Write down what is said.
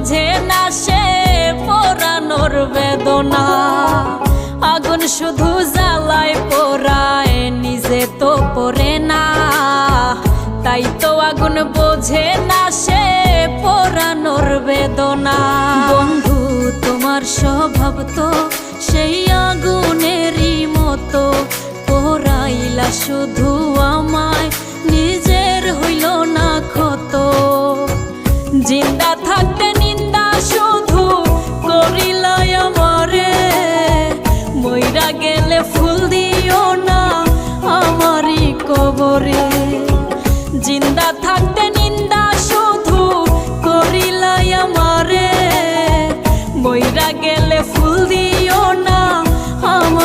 বোঝে না সে পোড়ানোর বেদনা। আগুন শুধু জ্বালায় পোড়ায়, নিজে তো পড়ে না। তাই তো আগুন বোঝে না সে পোড়ানোর বেদনা। বন্ধু তোমার স্বভাব তো সেই আগুনেরই মতো, পোড়াইলা শুধু আমায়, নিজের হইল না ক্ষত। জিন্দা থাকতে নিন্দা শুধু করিলাই আমারে, মইরা গেলে ফুল দিও না আমারই কবরে। জিন্দা থাকতে নিন্দা শুধু করিলাই আমারে, মইরা গেলে ফুল দিও না আমার